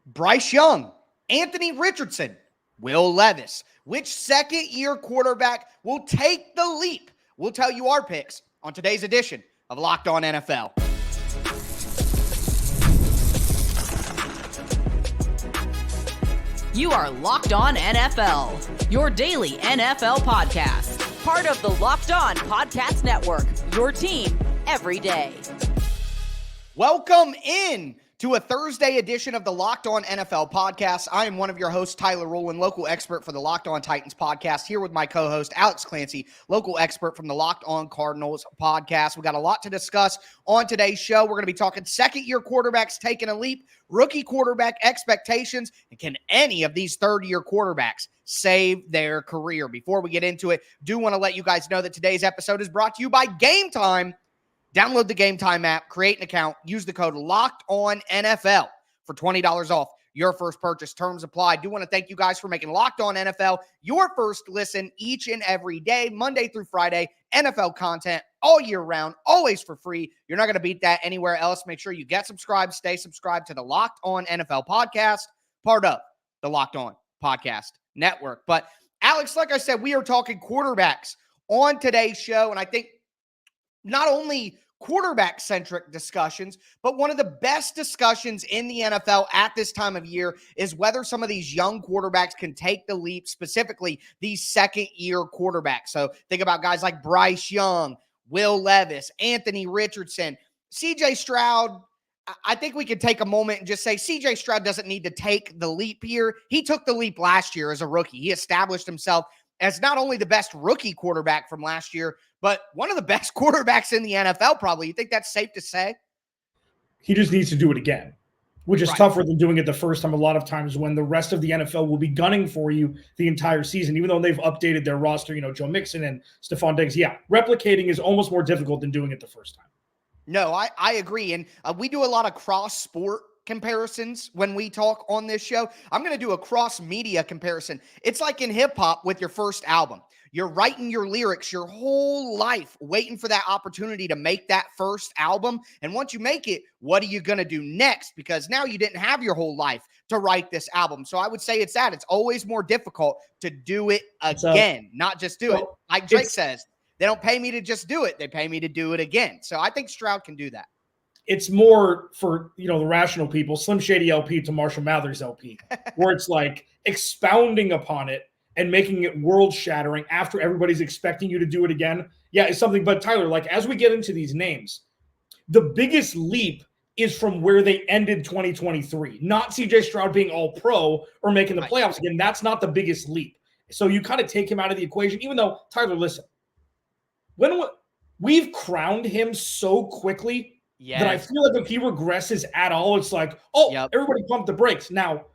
Bryce Young, Anthony Richardson, Will Levis. Which second-year quarterback will take the leap? We'll tell you our picks on today's edition of Locked On NFL. You are Locked On NFL, your daily NFL podcast. Part of the Locked On Podcast Network, your team every day. Welcome in to a Thursday edition of the Locked On NFL podcast. I am one of your hosts, Tyler Rowland, local expert for the Locked On Titans podcast, here with my co-host, Alex Clancy, local expert from the Locked On Cardinals podcast. We got a lot to discuss on today's show. We're going to be talking second-year quarterbacks taking a leap, rookie quarterback expectations, and can any of these third-year quarterbacks save their career? Before we get into it, do want to let you guys know that today's episode is brought to you by Game Time. Download the Game Time app, create an account, use the code LOCKEDONNFL for $20 off your first purchase. Terms apply. Do want to thank you guys for making Locked On NFL your first listen each and every day, Monday through Friday. NFL content all year round, always for free. You're not going to beat that anywhere else. Make sure you get subscribed, stay subscribed to the Locked On NFL podcast, part of the Locked On Podcast Network. But Alex, like I said, we are talking quarterbacks on today's show, and I think not only quarterback-centric discussions, but one of the best discussions in the NFL at this time of year is whether some of these young quarterbacks can take the leap, specifically these second-year quarterbacks. So think about guys like Bryce Young, Will Levis, Anthony Richardson, CJ Stroud. I think we could take a moment and just say CJ Stroud doesn't need to take the leap here. He took the leap last year as a rookie. He established himself as not only the best rookie quarterback from last year, but one of the best quarterbacks in the NFL, probably. You think that's safe to say? He just needs to do it again, which is right. tougher than doing it the first time a lot of times when the rest of the NFL will be gunning for you the entire season, even though they've updated their roster, Joe Mixon and Stephon Diggs. Yeah, replicating is almost more difficult than doing it the first time. No, I agree. And we do a lot of cross-sport comparisons when we talk on this show. I'm going to do a cross-media comparison. It's like in hip-hop with your first album. You're writing your lyrics your whole life, waiting for that opportunity to make that first album. And once you make it, what are you going to do next? Because now you didn't have your whole life to write this album. So I would say it's that. It's always more difficult to do it again, not just do it. Like Drake says, they don't pay me to just do it. They pay me to do it again. So I think Stroud can do that. It's more for, the rational people, Slim Shady LP to Marshall Mathers LP, where it's like expounding upon it and making it world-shattering after everybody's expecting you to do it again. Yeah, it's something. But Tyler, like as we get into these names, the biggest leap is from where they ended 2023, not CJ Stroud being all pro or making the playoffs again. That's not the biggest leap. So you kind of take him out of the equation, even though, Tyler, listen, when we've crowned him so quickly that I feel like if he regresses at all, it's like, everybody pump the brakes. Now,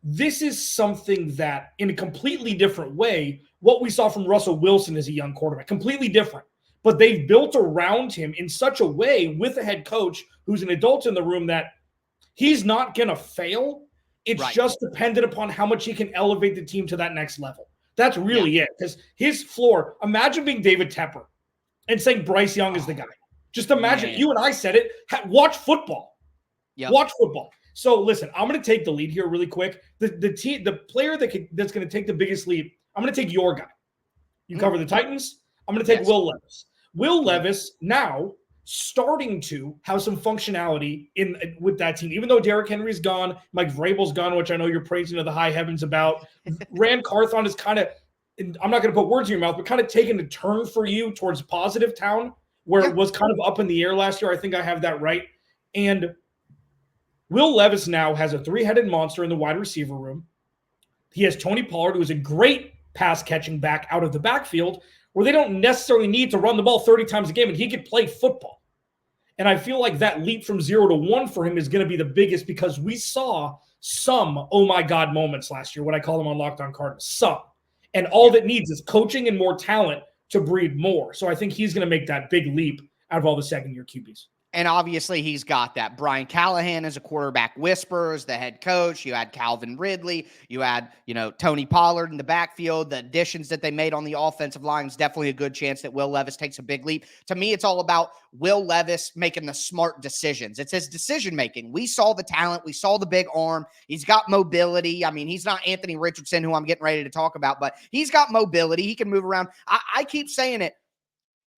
this is something that in a completely different way, what we saw from Russell Wilson as a young quarterback, completely different. But they've built around him in such a way with a head coach who's an adult in the room that he's not going to fail. It's just dependent upon how much he can elevate the team to that next level. That's really it. Because his floor, imagine being David Tepper and saying Bryce Young is the guy. Just imagine, you and I said it, watch football. Watch football. So listen, I'm going to take the lead here really quick. The player that's going to take the biggest lead, I'm going to take your guy. You cover the Titans. I'm going to take Will Levis. Will Levis now starting to have some functionality with that team. Even though Derrick Henry's gone, Mike Vrabel's gone, which I know you're praising to the high heavens about. Rand Carthon is kind of, I'm not going to put words in your mouth, but kind of taking a turn for you towards positive town, where it was kind of up in the air last year. I think I have that right. And Will Levis now has a three-headed monster in the wide receiver room. He has Tony Pollard, who is a great pass-catching back out of the backfield, where they don't necessarily need to run the ball 30 times a game, and he could play football. And I feel like that leap from 0 to 1 for him is going to be the biggest, because we saw some oh-my-God moments last year, what I call them on Locked On Cardinals, some. And all that needs is coaching and more talent to breed more. So I think he's going to make that big leap out of all the second-year QBs. And obviously he's got that. Brian Callahan is a quarterback whisperer as the head coach. You had Calvin Ridley. You had, Tony Pollard in the backfield. The additions that they made on the offensive line is definitely a good chance that Will Levis takes a big leap. To me, it's all about Will Levis making the smart decisions. It's his decision-making. We saw the talent. We saw the big arm. He's got mobility. I mean, he's not Anthony Richardson, who I'm getting ready to talk about, but he's got mobility. He can move around. I keep saying it.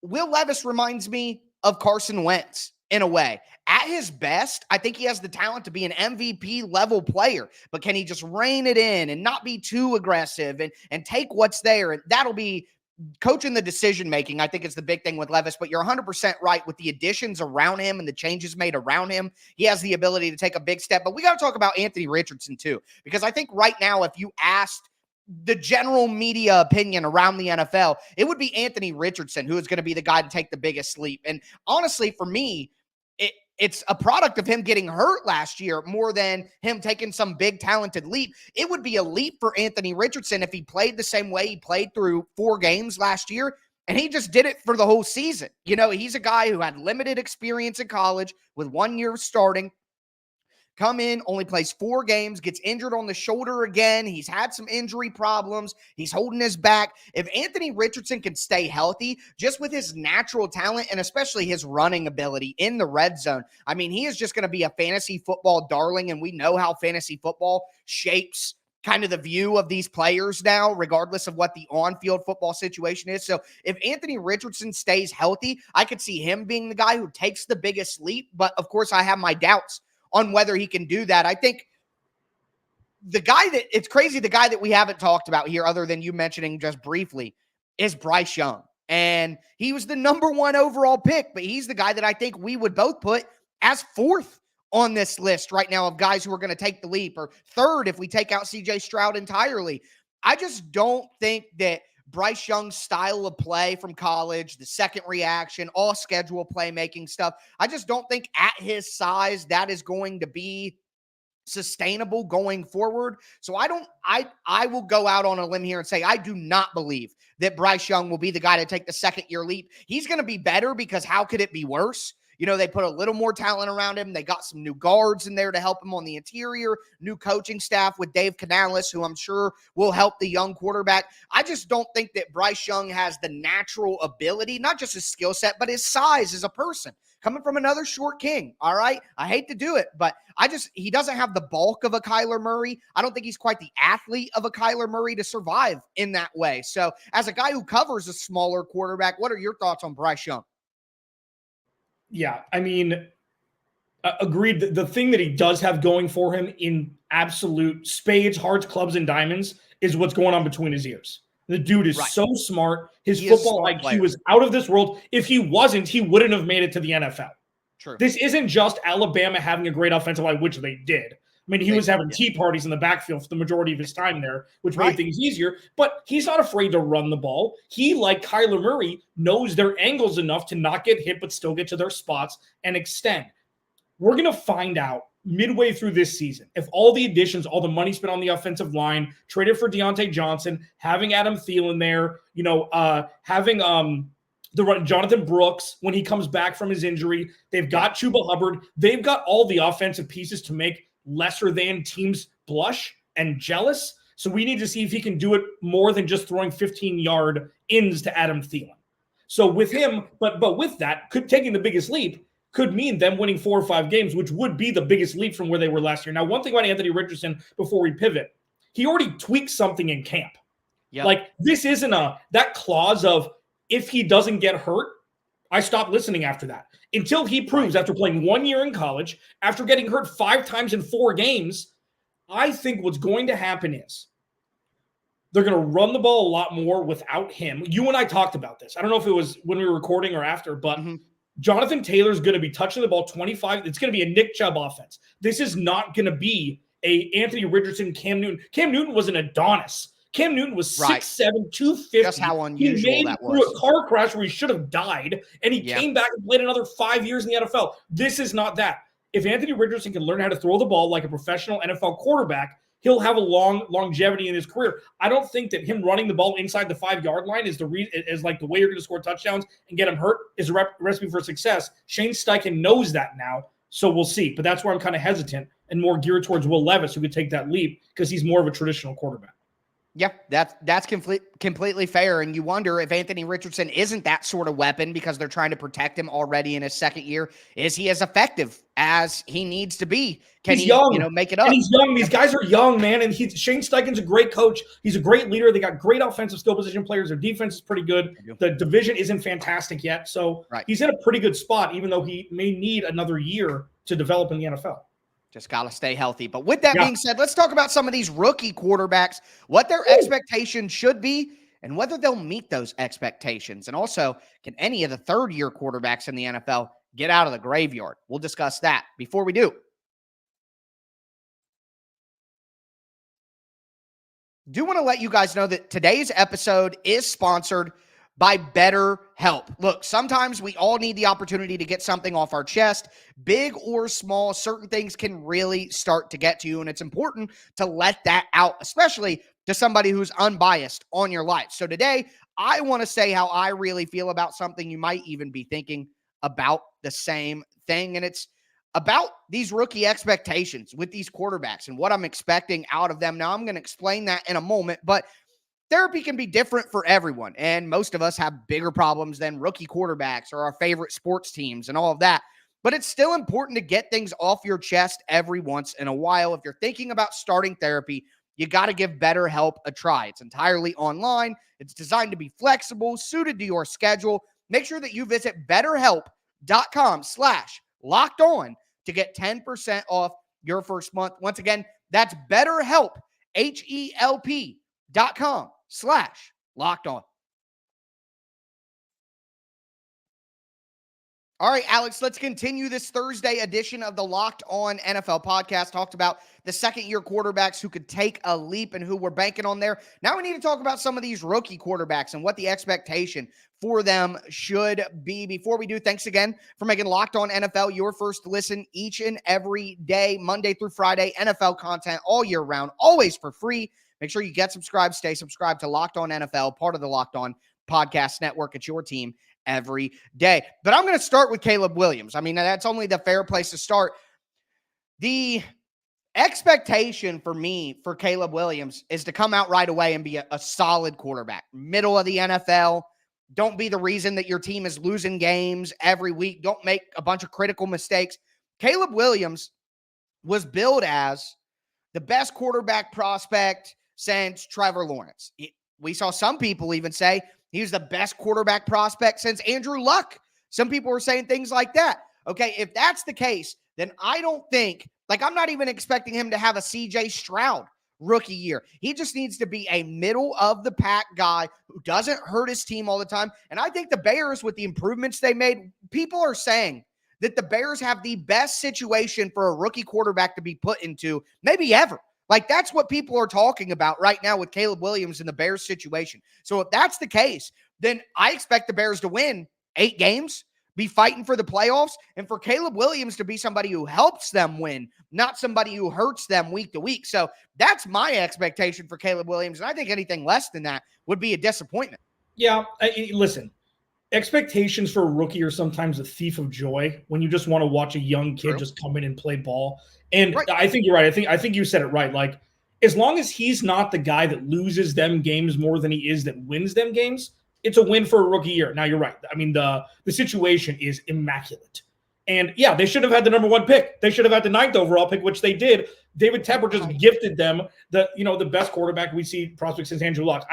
Will Levis reminds me of Carson Wentz. In a way, at his best, I think he has the talent to be an MVP level player, but can he just rein it in and not be too aggressive and take what's there? And that'll be coaching the decision-making. I think it's the big thing with Levis, but you're 100% right with the additions around him and the changes made around him. He has the ability to take a big step, but we got to talk about Anthony Richardson too, because I think right now, if you asked the general media opinion around the NFL, it would be Anthony Richardson who is going to be the guy to take the biggest leap. And honestly, for me, it's a product of him getting hurt last year more than him taking some big talented leap. It would be a leap for Anthony Richardson if he played the same way he played through 4 games last year, and he just did it for the whole season. He's a guy who had limited experience in college with 1 year starting. Come in, only plays 4 games, gets injured on the shoulder again. He's had some injury problems. He's holding his back. If Anthony Richardson can stay healthy, just with his natural talent and especially his running ability in the red zone, I mean, he is just going to be a fantasy football darling, and we know how fantasy football shapes kind of the view of these players now, regardless of what the on-field football situation is. So if Anthony Richardson stays healthy, I could see him being the guy who takes the biggest leap, but of course I have my doubts on whether he can do that. I think the guy that we haven't talked about here, other than you mentioning just briefly, is Bryce Young. And he was the number 1 overall pick, but he's the guy that I think we would both put as 4th on this list right now of guys who are going to take the leap, or 3rd if we take out CJ Stroud entirely. I just don't think that Bryce Young's style of play from college, the second reaction, all schedule playmaking stuff, I just don't think at his size that is going to be sustainable going forward. So I will go out on a limb here and say I do not believe that Bryce Young will be the guy to take the second-year leap. He's going to be better because how could it be worse? They put a little more talent around him. They got some new guards in there to help him on the interior, new coaching staff with Dave Canales, who I'm sure will help the young quarterback. I just don't think that Bryce Young has the natural ability, not just his skill set, but his size as a person. Coming from another short king, all right? I hate to do it, but he doesn't have the bulk of a Kyler Murray. I don't think he's quite the athlete of a Kyler Murray to survive in that way. So as a guy who covers a smaller quarterback, what are your thoughts on Bryce Young? Yeah, I mean, agreed. The thing that he does have going for him in absolute spades, hearts, clubs, and diamonds is what's going on between his ears. The dude is so smart. His football IQ is out of this world. If he wasn't, he wouldn't have made it to the NFL. True. This isn't just Alabama having a great offensive line, which they did. I mean, he was having tea parties in the backfield for the majority of his time there, which made things easier. But he's not afraid to run the ball. He, like Kyler Murray, knows their angles enough to not get hit but still get to their spots and extend. We're going to find out midway through this season if all the additions, all the money spent on the offensive line, traded for Deontay Johnson, having Adam Thielen there, having Jonathan Brooks when he comes back from his injury. They've got Chuba Hubbard. They've got all the offensive pieces to make lesser than teams blush and jealous. So we need to see if he can do it more than just throwing 15-yard ins to Adam Thielen. So with him, but with that, taking the biggest leap could mean them winning 4 or 5 games, which would be the biggest leap from where they were last year. Now, one thing about Anthony Richardson before we pivot, he already tweaked something in camp. Yep. Like this isn't that clause of if he doesn't get hurt, I stop listening after that. Until he proves after playing 1 year in college, after getting hurt 5 times in 4 games, I think what's going to happen is they're going to run the ball a lot more without him. You and I talked about this. I don't know if it was when we were recording or after, but Jonathan Taylor's going to be touching the ball 25. It's going to be a Nick Chubb offense. This is not going to be a Anthony Richardson, Cam Newton. Cam Newton was an Adonis. Cam Newton was 6'7", 250. That's how unusual that was. He made through a car crash where he should have died, and he came back and played another 5 years in the NFL. This is not that. If Anthony Richardson can learn how to throw the ball like a professional NFL quarterback, he'll have a long longevity in his career. I don't think that him running the ball inside the 5-yard line is the way you're going to score touchdowns and get him hurt is a recipe for success. Shane Steichen knows that now, so we'll see. But that's where I'm kind of hesitant and more geared towards Will Levis, who could take that leap because he's more of a traditional quarterback. Yeah, that's completely fair. And you wonder if Anthony Richardson isn't that sort of weapon because they're trying to protect him already in his second year. Is he as effective as he needs to be? Can he young. Make it up? And he's young. These guys are young, man. And Shane Steichen's a great coach. He's a great leader. They got great offensive skill position players. Their defense is pretty good. The division isn't fantastic yet. So he's in a pretty good spot, even though he may need another year to develop in the NFL. Just got to stay healthy. But with that being said, let's talk about some of these rookie quarterbacks, what their expectations should be, and whether they'll meet those expectations. And also, can any of the third-year quarterbacks in the NFL get out of the graveyard? We'll discuss that. Before we do, want to let you guys know that today's episode is sponsored by BetterHelp. Look, sometimes we all need the opportunity to get something off our chest, big or small. Certain things can really start to get to you, and it's important to let that out, especially to somebody who's unbiased on your life. So today, I want to say how I really feel about something. You might even be thinking about the same thing, and it's about these rookie expectations with these quarterbacks and what I'm expecting out of them. Now, I'm going to explain that in a moment, but therapy can be different for everyone, and most of us have bigger problems than rookie quarterbacks or our favorite sports teams and all of that. But it's still important to get things off your chest every once in a while. If you're thinking about starting therapy, you got to give BetterHelp a try. It's entirely online. It's designed to be flexible, suited to your schedule. Make sure that you visit BetterHelp.com/lockedon to get 10% off your first month. Once again, that's BetterHelp, HELP.com/lockedon. All right, Alex, let's continue this Thursday edition of the Locked On NFL podcast. Talked about the second-year quarterbacks who could take a leap and who we're banking on there. Now we need to talk about some of these rookie quarterbacks and what the expectation for them should be. Before we do, thanks again for making Locked On NFL your first listen each and every day, Monday through Friday, NFL content all year round, always for free. Make sure you get subscribed, stay subscribed to Locked On NFL, part of the Locked On Podcast Network. It's your team every day. But I'm going to start with Caleb Williams. I mean, that's only the fair place to start. The expectation for me for Caleb Williams is to come out right away and be a solid quarterback, middle of the NFL. Don't be the reason that your team is losing games every week. Don't make a bunch of critical mistakes. Caleb Williams was billed as the best quarterback prospect since Trevor Lawrence. We saw some people even say he was the best quarterback prospect since Andrew Luck. Some people were saying things like that. Okay, if that's the case, then I don't think, I'm not even expecting him to have a CJ Stroud rookie year. He just needs to be a middle-of-the-pack guy who doesn't hurt his team all the time. And I think the Bears, with the improvements they made, people are saying that the Bears have the best situation for a rookie quarterback to be put into maybe ever. That's what people are talking about right now with Caleb Williams in the Bears situation. So if that's the case, then I expect the Bears to win 8 games, be fighting for the playoffs, and for Caleb Williams to be somebody who helps them win, not somebody who hurts them week to week. So that's my expectation for Caleb Williams, and I think anything less than that would be a disappointment. Yeah, listen, expectations for a rookie are sometimes a thief of joy when you just want to watch a young kid just come in and play ball. And I think you're right. I think you said it right. As long as he's not the guy that loses them games more than he is that wins them games, it's a win for a rookie year. Now, you're right. I mean, the situation is immaculate. And, yeah, they should have had the number 1 pick. They should have had the 9th overall pick, which they did. David Tepper just gifted them the best quarterback we see prospect since Andrew Luck.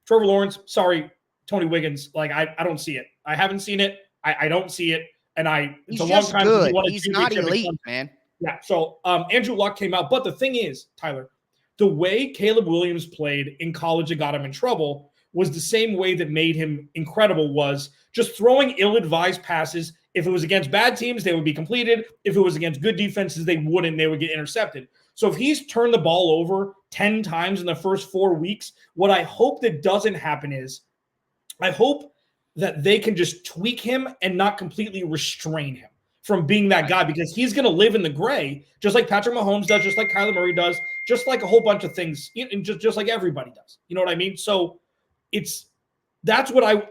Trevor Lawrence, sorry, Tony Wiggins, I don't see it. I haven't seen it. I don't see it. And it's a long time good. Since he won a He's not elite, man. Yeah, so Andrew Luck came out. But the thing is, Tyler, the way Caleb Williams played in college that got him in trouble was the same way that made him incredible, was just throwing ill-advised passes. If it was against bad teams, they would be completed. If it was against good defenses, they wouldn't. They would get intercepted. So if he's turned the ball over 10 times in the first 4 weeks, what I hope that doesn't happen is I hope that they can just tweak him and not completely restrain him. from being that guy, because he's going to live in the gray, just like Patrick Mahomes does, just like Kyler Murray does, just like a whole bunch of things, and just like everybody does. You know what I mean? So that's what I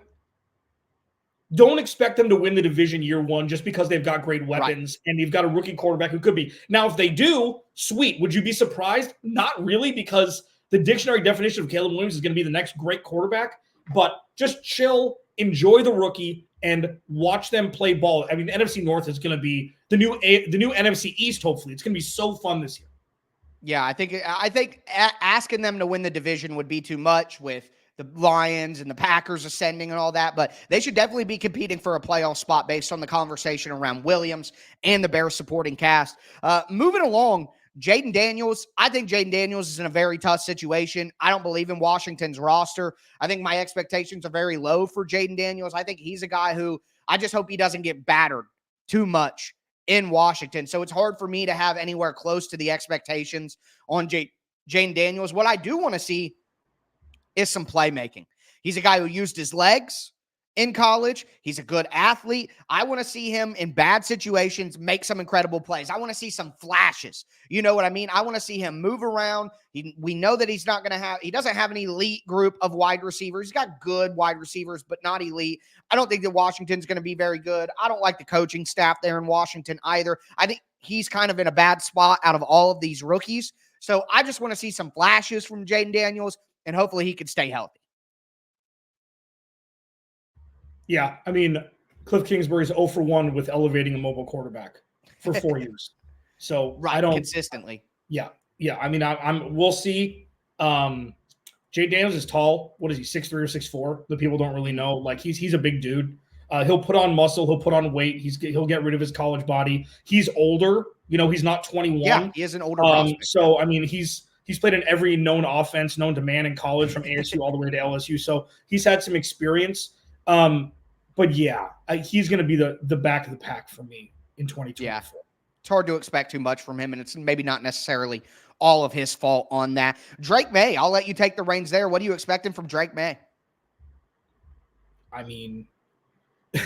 don't expect them to win the division year one just because they've got great weapons and you've got a rookie quarterback who could be. Now, if they do, sweet. Would you be surprised? Not really, because the dictionary definition of Caleb Williams is going to be the next great quarterback. But just chill, enjoy the rookie, and watch them play ball. I mean, the NFC North is going to be the new NFC East. Hopefully, it's going to be so fun this year. Yeah, I think asking them to win the division would be too much with the Lions and the Packers ascending and all that, but they should definitely be competing for a playoff spot based on the conversation around Williams and the Bears supporting cast. Moving along, Jayden Daniels. I think Jayden Daniels is in a very tough situation. I don't believe in Washington's roster. I think my expectations are very low for Jayden Daniels. I think he's a guy who I just hope he doesn't get battered too much in Washington. So it's hard for me to have anywhere close to the expectations on Jayden Daniels. What I do want to see is some playmaking. He's a guy who used his legs in college. He's a good athlete. I want to see him in bad situations make some incredible plays. I want to see some flashes. You know what I mean? I want to see him move around. We know that he doesn't have an elite group of wide receivers. He's got good wide receivers, but not elite. I don't think that Washington's going to be very good. I don't like the coaching staff there in Washington either. I think he's kind of in a bad spot out of all of these rookies. So I just want to see some flashes from Jayden Daniels, and hopefully he can stay healthy. Yeah, I mean, Cliff Kingsbury's 0 for 1 with elevating a mobile quarterback for 4 years. So I don't consistently. Yeah. I mean, we'll see. Jay Daniels is tall. What is he, 6'3" or 6'4"? The people don't really know. Like he's a big dude. He'll put on muscle. He'll put on weight. He'll get rid of his college body. He's older. You know, he's not 21. Yeah, he is an older prospect. So I mean, he's played in every known offense known to man in college, from ASU all the way to LSU. So he's had some experience. But yeah, he's going to be the back of the pack for me in 2024. Yeah. It's hard to expect too much from him, and it's maybe not necessarily all of his fault on that. Drake May, I'll let you take the reins there. What are you expecting from Drake May? I mean,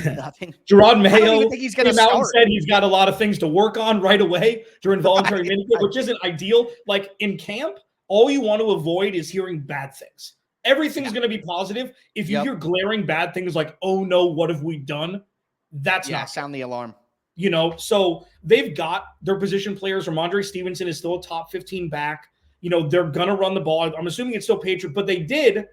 nothing. Gerard Mayo I don't even think he's going to start. And said he's got a lot of things to work on right away during voluntary minicamp, which isn't ideal. Like in camp, all you want to avoid is hearing bad things. Everything's going to be positive. If you hear glaring bad things like, oh no, what have we done? That's not sound the alarm. You know, so they've got their position players. Ramondre Stevenson is still a top 15 back. You know, they're going to run the ball. I'm assuming it's still Patriot, but they did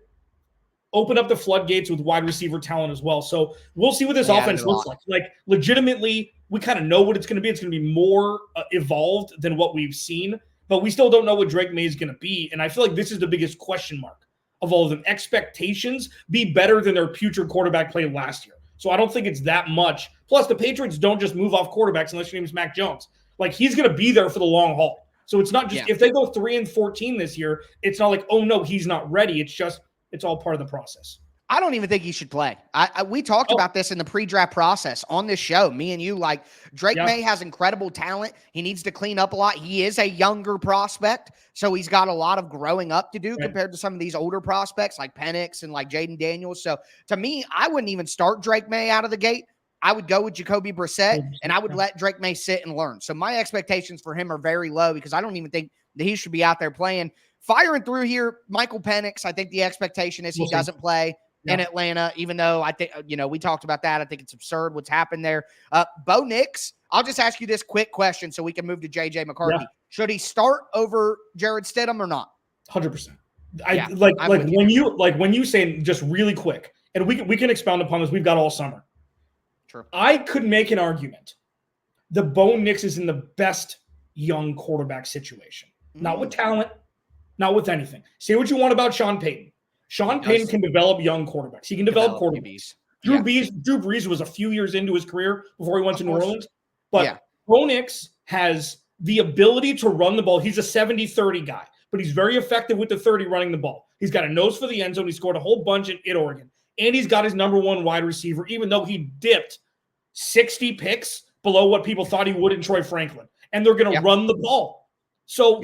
open up the floodgates with wide receiver talent as well. So we'll see what this offense looks like. Like, legitimately, we kind of know what it's going to be. It's going to be more evolved than what we've seen, but we still don't know what Drake May is going to be. And I feel like this is the biggest question mark of all of them. Expectations be better than their putrid quarterback play last year. So I don't think it's that much. Plus, the Patriots don't just move off quarterbacks unless your name is Mac Jones. Like, he's going to be there for the long haul. So it's not just if they go 3-14 this year, it's not like, oh no, he's not ready. It's just, it's all part of the process. I don't even think he should play. We talked about this in the pre-draft process on this show, me and you. Like, Drake May has incredible talent. He needs to clean up a lot. He is a younger prospect, so he's got a lot of growing up to do compared to some of these older prospects like Penix and like Jayden Daniels. So to me, I wouldn't even start Drake May out of the gate. I would go with Jacoby Brissett, and I would let Drake May sit and learn. So my expectations for him are very low because I don't even think that he should be out there playing. Firing through here, Michael Penix, I think the expectation is he doesn't play in Atlanta, even though I think, we talked about that. I think it's absurd what's happened there. Bo Nix, I'll just ask you this quick question so we can move to JJ McCarthy. Yeah. Should he start over Jared Stidham or not? 100%. When you say, just really quick, and we can expound upon this. We've got all summer. True. I could make an argument that Bo Nix is in the best young quarterback situation. Not with talent, not with anything. Say what you want about Sean Payton. Sean Payton can develop young quarterbacks. He can develop quarterbacks. Drew Brees was a few years into his career before he went to New Orleans. But Bo Nix has the ability to run the ball. He's a 70-30 guy, but he's very effective with the 30 running the ball. He's got a nose for the end zone. He scored a whole bunch at Oregon. And he's got his number one wide receiver, even though he dipped 60 picks below what people thought he would in Troy Franklin. And they're going to run the ball. So,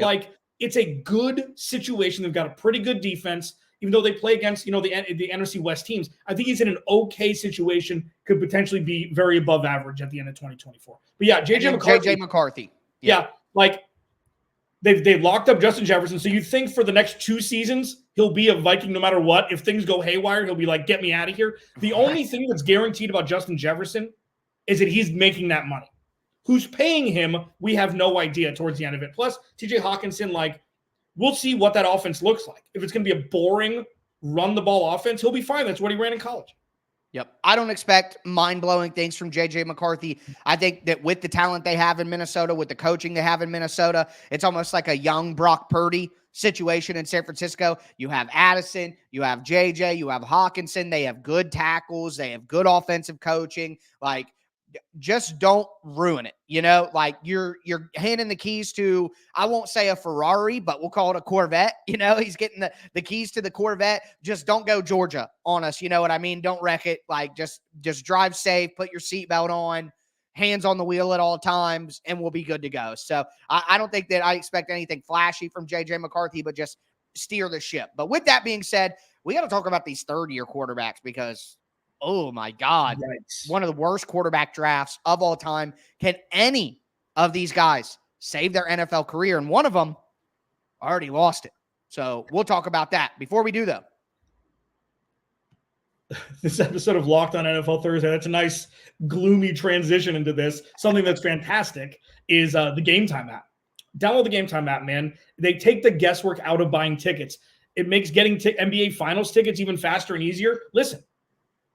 it's a good situation. They've got a pretty good defense. even though they play against, the NFC West teams. I think he's in an okay situation, could potentially be very above average at the end of 2024. But yeah, JJ McCarthy. Yeah, like they've locked up Justin Jefferson. So you think for the next 2 seasons, he'll be a Viking no matter what. If things go haywire, he'll be like, get me out of here. The only thing that's guaranteed about Justin Jefferson is that he's making that money. Who's paying him, we have no idea towards the end of it. Plus, TJ Hawkinson, like, we'll see what that offense looks like. If it's going to be a boring run-the-ball offense, he'll be fine. That's what he ran in college. Yep. I don't expect mind-blowing things from J.J. McCarthy. I think that with the talent they have in Minnesota, with the coaching they have in Minnesota, it's almost like a young Brock Purdy situation in San Francisco. You have Addison, you have J.J., you have Hawkinson. They have good tackles. They have good offensive coaching. Like, just don't ruin it. Like you're handing the keys to, I won't say a Ferrari, but we'll call it a Corvette. He's getting the keys to the Corvette. Just don't go Georgia on us. You know what I mean? Don't wreck it. Like just drive safe, put your seatbelt on, hands on the wheel at all times, and we'll be good to go. So I don't think that I expect anything flashy from JJ McCarthy, but just steer the ship. But with that being said, we got to talk about these third-year quarterbacks because oh my God, Yikes. One of the worst quarterback drafts of all time. Can any of these guys save their NFL career? And one of them already lost it. So we'll talk about that. Before we do, though, this episode of Locked on NFL Thursday, that's a nice gloomy transition into this. Something that's fantastic is the Game Time app. Download the Game Time app, man. They take the guesswork out of buying tickets. It makes getting NBA Finals tickets even faster and easier. Listen.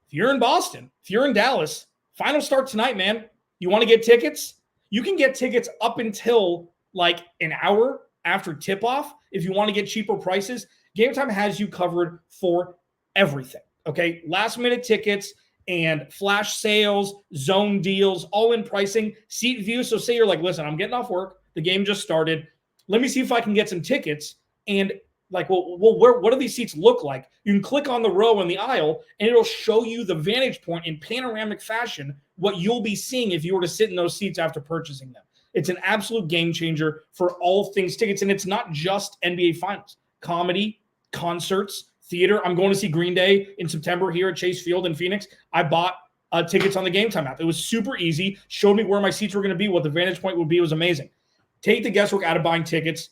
If you're in Boston, if you're in Dallas, finals start tonight, man. You want to get tickets? You can get tickets up until like an hour after tip-off if you want to get cheaper prices. Game Time has you covered for everything, okay? Last-minute tickets and flash sales, zone deals, all-in pricing, seat view. So say you're like, listen, I'm getting off work. The game just started. Let me see if I can get some tickets. And like, what do these seats look like? You can click on the row in the aisle, and it'll show you the vantage point in panoramic fashion, what you'll be seeing if you were to sit in those seats after purchasing them. It's an absolute game changer for all things tickets, and it's not just NBA Finals. Comedy, concerts, theater. I'm going to see Green Day in September here at Chase Field in Phoenix. I bought tickets on the Game Time app. It was super easy. Showed me where my seats were going to be, what the vantage point would be. It was amazing. Take the guesswork out of buying tickets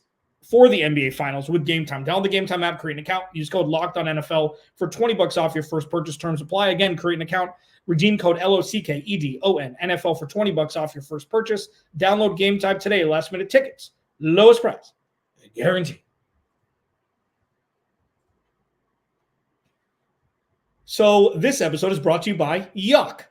for the NBA Finals with Game Time. Download the Game Time app, create an account, use code LOCKEDONNFL for $20 off your first purchase. Terms apply. Again, create an account, redeem code LOCKEDONNFL for $20 off your first purchase. Download Game Time today. Last minute tickets, lowest price, guaranteed. So this episode is brought to you by Yuck.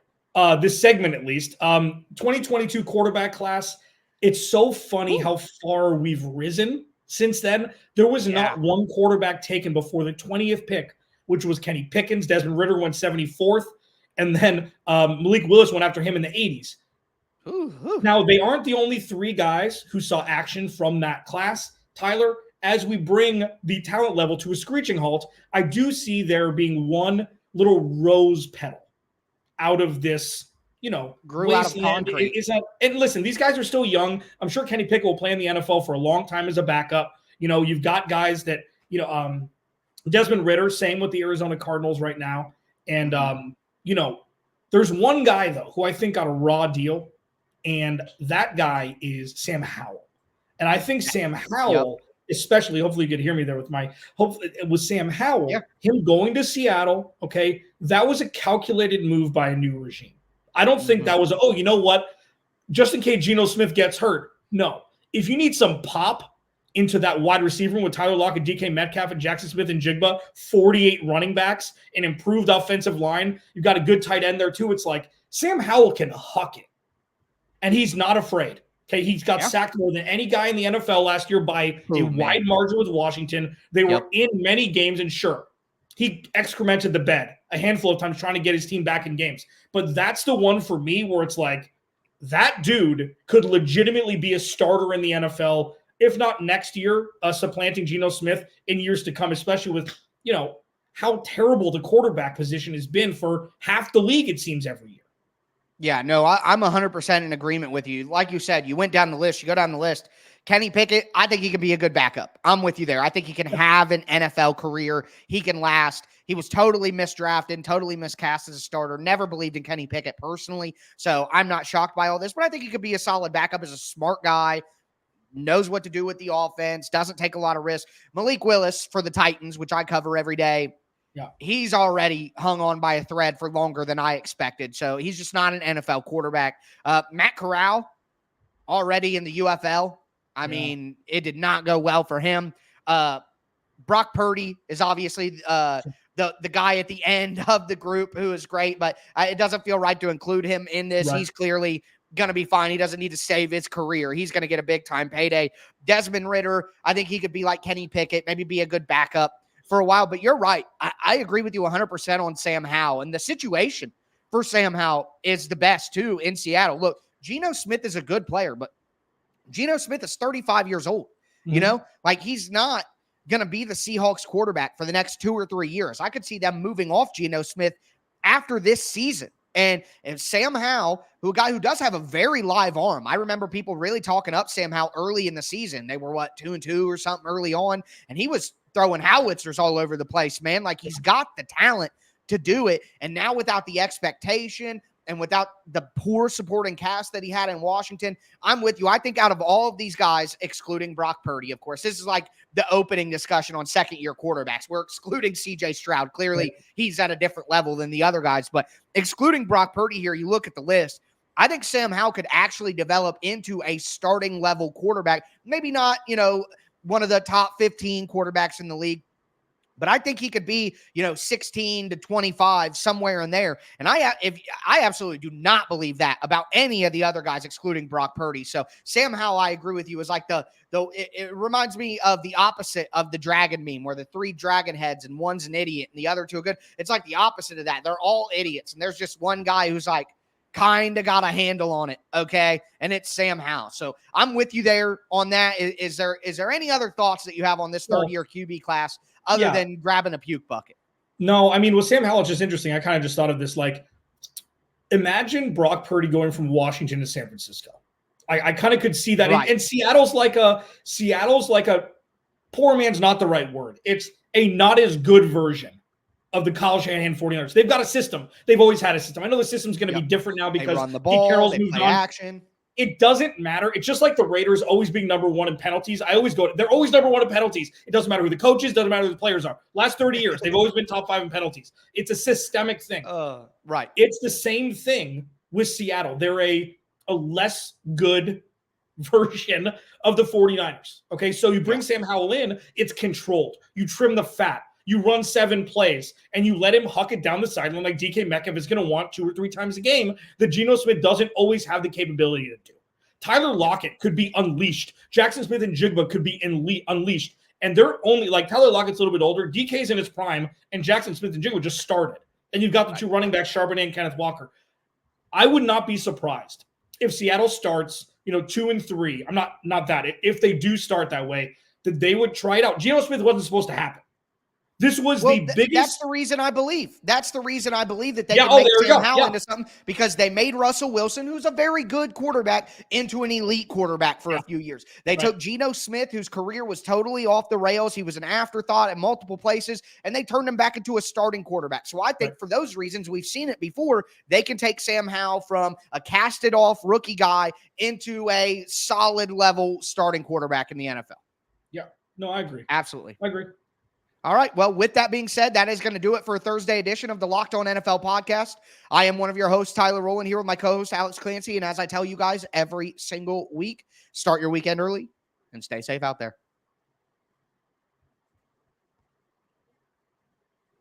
This segment, at least. 2022 quarterback class. It's so funny how far we've risen since then. There was not one quarterback taken before the 20th pick, which was Kenny Pickens. Desmond Ridder went 74th. And then Malik Willis went after him in the 80s. Now, they aren't the only 3 guys who saw action from that class. Tyler, as we bring the talent level to a screeching halt, I do see there being one little rose petal out of this, grew out of concrete. And listen, these guys are still young. I'm sure Kenny Pickett will play in the NFL for a long time as a backup. You've got guys that, Desmond Ridder, same with the Arizona Cardinals right now. And, there's one guy, though, who I think got a raw deal, and that guy is Sam Howell. And I think Sam Howell, especially, hopefully you could hear me there with Sam Howell, him going to Seattle, okay, that was a calculated move by a new regime. I don't think that was, you know what, just in case Geno Smith gets hurt. No. If you need some pop into that wide receiver room with Tyler Lockett, DK Metcalf, and Jackson Smith and Jigba, 48 running backs, an improved offensive line, you've got a good tight end there too. It's like Sam Howell can huck it, and he's not afraid. Okay, he's got sacked more than any guy in the NFL last year by a wide margin with Washington. They were in many games, and sure, he excremented the bed a handful of times trying to get his team back in games. But that's the one for me where it's like, that dude could legitimately be a starter in the NFL, if not next year, supplanting Geno Smith in years to come, especially with, how terrible the quarterback position has been for half the league, it seems, every year. Yeah, no, I'm 100% in agreement with you. Like you said, you went down the list. You go down the list. Kenny Pickett, I think he can be a good backup. I'm with you there. I think he can have an NFL career. He can last. He was totally misdrafted, totally miscast as a starter. Never believed in Kenny Pickett personally. So I'm not shocked by all this, but I think he could be a solid backup as a smart guy, knows what to do with the offense, doesn't take a lot of risk. Malik Willis for the Titans, which I cover every day. Yeah. He's already hung on by a thread for longer than I expected. So he's just not an NFL quarterback. Matt Corral already in the UFL. I mean, it did not go well for him. Brock Purdy is obviously the guy at the end of the group who is great, but it doesn't feel right to include him in this. Right. He's clearly going to be fine. He doesn't need to save his career. He's going to get a big-time payday. Desmond Ridder, I think he could be like Kenny Pickett, maybe be a good backup for a while, but you're right. I agree with you 100% on Sam Howell, and the situation for Sam Howell is the best, too, in Seattle. Look, Geno Smith is a good player, but Geno Smith is 35 years old. You know, like he's not going to be the Seahawks quarterback for the next 2 or 3 years. I could see them moving off Geno Smith after this season. And Sam Howell, a guy who does have a very live arm. I remember people really talking up Sam Howell early in the season. They were 2-2 or something early on, and he was throwing howitzers all over the place, man. Like he's got the talent to do it. And now without the expectation and without the poor supporting cast that he had in Washington, I'm with you. I think out of all of these guys, excluding Brock Purdy, of course, this is like the opening discussion on second-year quarterbacks. We're excluding C.J. Stroud. Clearly, he's at a different level than the other guys. But excluding Brock Purdy here, you look at the list, I think Sam Howell could actually develop into a starting-level quarterback. Maybe not, one of the top 15 quarterbacks in the league, but I think he could be, 16 to 25, somewhere in there. And I absolutely do not believe that about any of the other guys, excluding Brock Purdy. So Sam Howell, I agree with you, is like it reminds me of the opposite of the dragon meme, where the 3 dragon heads and one's an idiot and the other 2 are good. It's like the opposite of that. They're all idiots, and there's just one guy who's like kind of got a handle on it, okay? And it's Sam Howell. So I'm with you there on that. Is there any other thoughts that you have on this third-year QB class other than grabbing a puke bucket? No, I mean, with Sam Howell, it's just interesting. I kind of just thought of this, like, imagine Brock Purdy going from Washington to San Francisco. I kind of could see that. Right. And Seattle's like a poor man's not the right word. It's a not as good version of the Kyle Shanahan 49ers. They've got a system. They've always had a system. I know the system's going to be different now because they run the ball, Pete Carroll's they moved play on. action. It doesn't matter. It's just like the Raiders always being number 1 in penalties. They're always number 1 in penalties. It doesn't matter who the coach is, doesn't matter who the players are. Last 30 years, they've always been top 5 in penalties. It's a systemic thing. Right. It's the same thing with Seattle. They're a less good version of the 49ers. Okay, so you bring Sam Howell in, it's controlled. You trim the fat. You run 7 plays, and you let him huck it down the sideline like DK Metcalf is going to want 2 or 3 times a game that Geno Smith doesn't always have the capability to do. Tyler Lockett could be unleashed. Jackson Smith and Jigba could be unleashed. And they're only, like, Tyler Lockett's a little bit older. DK's in his prime, and Jackson Smith and Jigba just started. And you've got the 2 running backs, Charbonnet and Kenneth Walker. I would not be surprised if Seattle starts, 2 and 3. I'm not that. If they do start that way, that they would try it out. Geno Smith wasn't supposed to happen. This was the biggest. That's the reason I believe. That's the reason I believe that they can make Sam Howell into something, because they made Russell Wilson, who's a very good quarterback, into an elite quarterback for a few years. They took Geno Smith, whose career was totally off the rails. He was an afterthought at multiple places, and they turned him back into a starting quarterback. So I think for those reasons, we've seen it before, they can take Sam Howell from a casted-off rookie guy into a solid-level starting quarterback in the NFL. Yeah. No, I agree. Absolutely. I agree. All right. Well, with that being said, that is going to do it for a Thursday edition of the Locked On NFL podcast. I am one of your hosts, Tyler Rowland, here with my co-host, Alex Clancy. And as I tell you guys every single week, start your weekend early and stay safe out there.